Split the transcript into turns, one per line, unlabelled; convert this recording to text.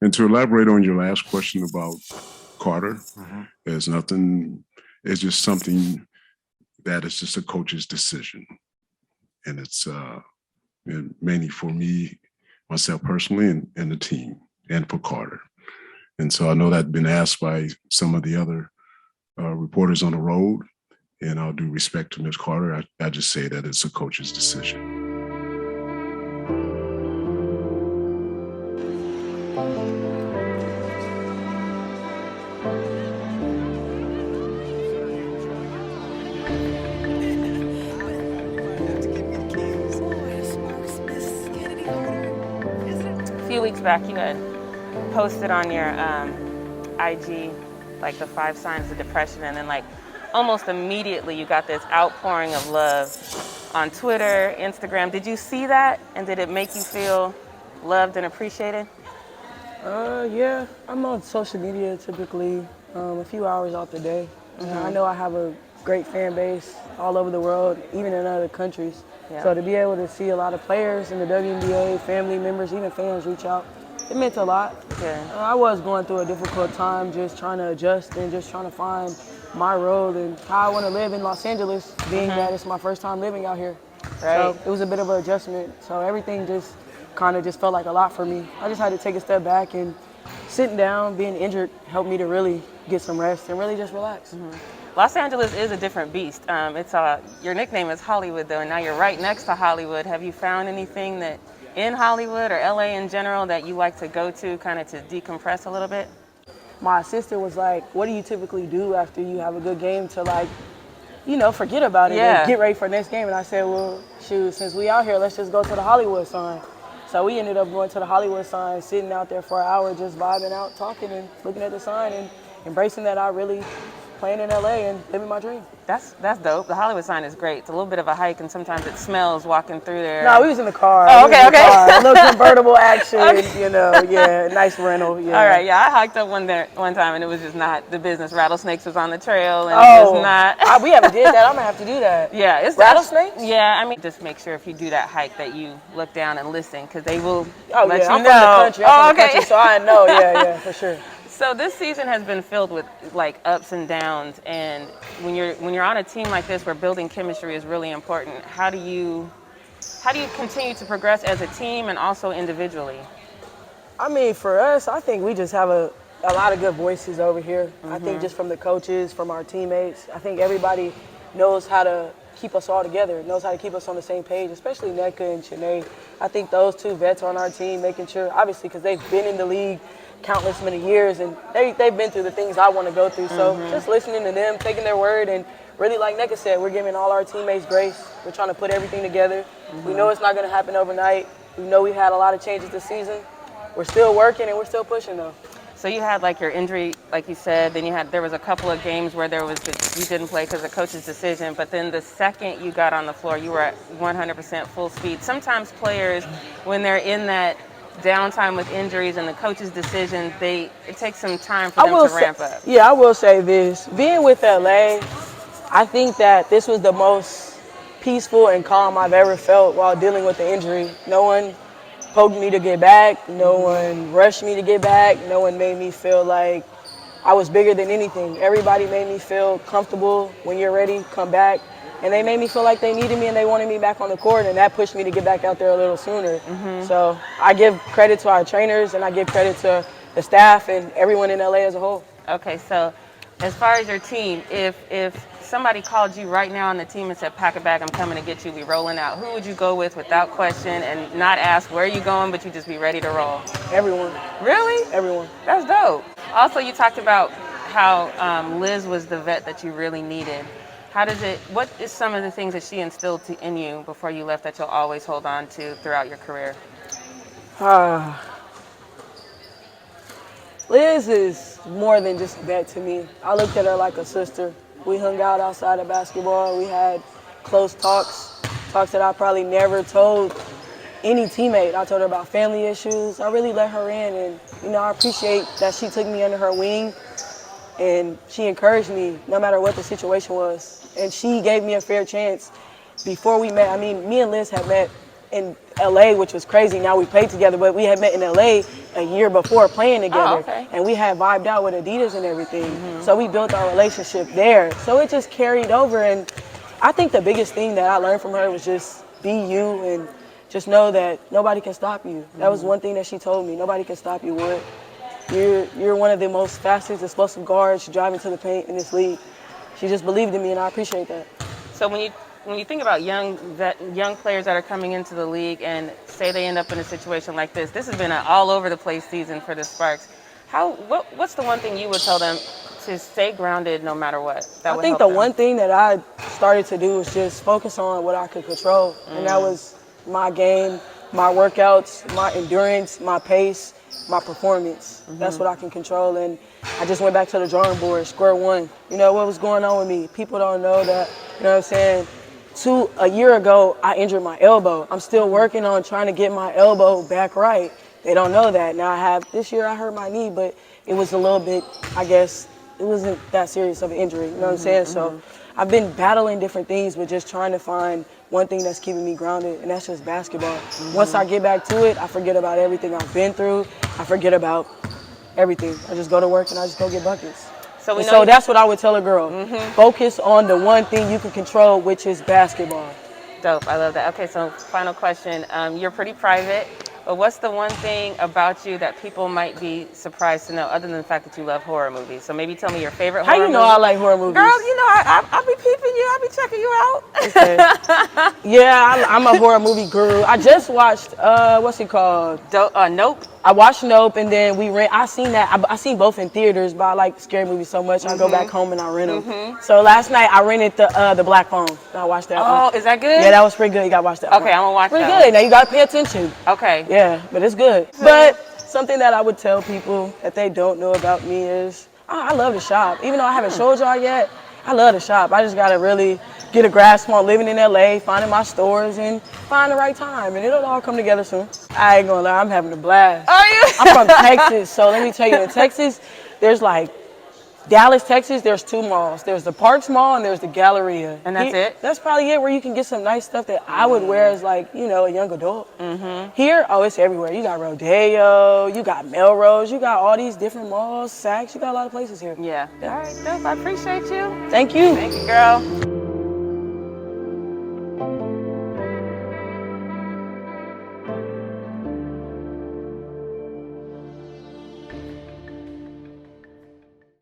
And to elaborate on your last question about Carter, there's nothing, it's just something that is just a coach's decision. And it's mainly for me, myself personally, and the team, and for Carter. And so I know that's been asked by some of the other reporters on the road, and I'll do respect to Ms. Carter. I just say that it's a coach's decision.
A few weeks back, you had posted on your IG like the 5 signs of depression, and then like almost immediately you got this outpouring of love on Twitter, Instagram. Did you see that, and did it make you feel loved and appreciated?
Yeah, I'm on social media typically a few hours out the day. I know I have a great fan base all over the world, even in other countries.
Yeah.
So to be able to see a lot of players in the WNBA, family members, even fans reach out, it meant a lot.
Yeah.
I was going through a difficult time just trying to adjust and just trying to find my role and how I want to live in Los Angeles, being that it's my first time living out here.
Right.
So it was a bit of an adjustment. So everything just kind of just felt like a lot for me. I just had to take a step back, and sitting down, being injured, helped me to really get some rest and really just relax.
Los Angeles is a different beast. It's your nickname is Hollywood, though, and now you're right next to Hollywood. Have you found anything that in Hollywood or LA in general that you like to go to kind of to decompress a little bit?
My sister was like, what do you typically do after you have a good game to, like, you know, forget about it
Yeah.
and get ready for the next game? And I said, well, shoot, since we out here, let's just go to the Hollywood sign. So we ended up going to the Hollywood sign, sitting out there for an hour, just vibing out, talking and looking at the sign and embracing that I really playing in LA and living my dream.
That's dope. The Hollywood sign is great. It's a little bit of a hike, and sometimes it smells walking through there.
No, we was in the car.
Oh,
We was
okay,
in the
okay.
car. A little convertible action,
Okay.
you know, yeah, nice rental, yeah.
All right, yeah, I hiked up one time, and it was just not the business. Rattlesnakes was on the trail, and it was not.
We haven't did that. I'm gonna have to do that.
Yeah, it's
Rattlesnakes?
Yeah, I mean, just make sure if you do that hike that you look down and listen, because they will
Oh
let
yeah,
you
I'm
know.
from the country. I'm
Oh,
from the
okay.
country, so I know. Yeah, for sure.
So this season has been filled with like ups and downs, and when you're on a team like this where building chemistry is really important, how do you continue to progress as a team and also individually?
I mean, for us, I think we just have a lot of good voices over here. I think just from the coaches, from our teammates, I think everybody knows how to keep us all together, knows how to keep us on the same page, especially Nneka and Chennedy. I think those 2 vets on our team, making sure, obviously, because they've been in the league countless many years, and they've been through the things I want to go through. So just listening to them, taking their word, and really, like Nneka said, we're giving all our teammates grace. We're trying to put everything together. We know it's not going to happen overnight. We know we had a lot of changes this season. We're still working and we're still pushing, though.
So you had like your injury, like you said, then there was a couple of games where you didn't play because of coach's decision, but then the second you got on the floor, you were at 100% full speed. Sometimes players, when they're in that downtime with injuries and the coach's decision, it takes some time for them to ramp up.
Yeah, I will say this. Being with LA, I think that this was the most peaceful and calm I've ever felt while dealing with the injury. No one poked me to get back. No one rushed me to get back. No one made me feel like I was bigger than anything. Everybody made me feel comfortable. When you're ready, come back. And they made me feel like they needed me and they wanted me back on the court, and that pushed me to get back out there a little sooner. So I give credit to our trainers, and I give credit to the staff and everyone in LA as a whole.
Okay, so as far as your team, if somebody called you right now on the team and said, pack a bag, I'm coming to get you, we rolling out, who would you go with without question and not ask where you going, but you just be ready to roll?
Everyone.
Really?
Everyone.
That's dope. Also, you talked about how Liz was the vet that you really needed. What is some of the things that she instilled in you before you left that you'll always hold on to throughout your career?
Liz is more than just a vet to me. I looked at her like a sister. We hung out outside of basketball. We had close talks that I probably never told any teammate. I told her about family issues. I really let her in, and I appreciate that she took me under her wing, and she encouraged me no matter what the situation was. And she gave me a fair chance. Before we met, me and Liz had met in LA, which was crazy. Now we played together, but we had met in LA a year before playing together.
Oh, okay.
And we had vibed out with Adidas and everything. So we built our relationship there. So it just carried over. And I think the biggest thing that I learned from her was just be you and just know that nobody can stop you. That was one thing that she told me. Nobody can stop you, Wood. You're one of the most fastest, explosive guards driving to the paint in this league. She just believed in me, and I appreciate that.
So when you think about young players that are coming into the league and say they end up in a situation like this has been an all over the place season for the Sparks. What's the one thing you would tell them to stay grounded no matter what?
I think the one thing that I started to do was just focus on what I could control, and that was my game, my workouts, my endurance, my pace, my performance. That's what I can control, and I just went back to the drawing board, square one. You know, what was going on with me? People don't know that, you know what I'm saying? A year ago, I injured my elbow. I'm still working on trying to get my elbow back right. They don't know that. Now this year I hurt my knee, but it was a little bit, I guess, it wasn't that serious of an injury, you know what I'm saying? So I've been battling different things, but just trying to find one thing that's keeping me grounded, and that's just basketball. Once I get back to it, I forget about everything I've been through. I forget about everything. I just go to work and I just go get buckets. So that's what I would tell a girl. Focus on the one thing you can control, which is basketball.
Dope. I love that. Okay, so final question. You're pretty private, but what's the one thing about you that people might be surprised to know, other than the fact that you love horror movies? So maybe tell me your favorite horror movie.
How you know I like horror movies?
Girl, you know, I'll be peeping you. I'll be checking you out.
Okay. Yeah, I'm a horror movie guru. I just watched, what's it called?
Nope.
I watched Nope, and then I seen both in theaters, but I like scary movies so much, I go back home and I rent them. So last night I rented the Black Phone. I watched that one.
Oh, is that good?
Yeah, that was pretty good. You gotta watch that one.
Okay, I'm gonna watch that.
Pretty good. Now you gotta pay attention.
Okay.
Yeah, but it's good. But something that I would tell people that they don't know about me is I love to shop. Even though I haven't showed y'all yet, I love to shop. I just gotta really get a grasp on living in LA, finding my stores, and find the right time, and it'll all come together soon. I ain't gonna lie, I'm having a blast.
Are you?
I'm from Texas, so let me tell you, in Texas, there's like Dallas, Texas, there's two malls. There's the Parks Mall and there's the Galleria.
And that's it?
That's probably it, where you can get some nice stuff that I would wear as, like, you know, a young adult. Here, it's everywhere. You got Rodeo, you got Melrose, you got all these different malls, Saks, you got a lot of places here.
Yeah. All right, dope. I appreciate you.
Thank you.
Thank you, girl.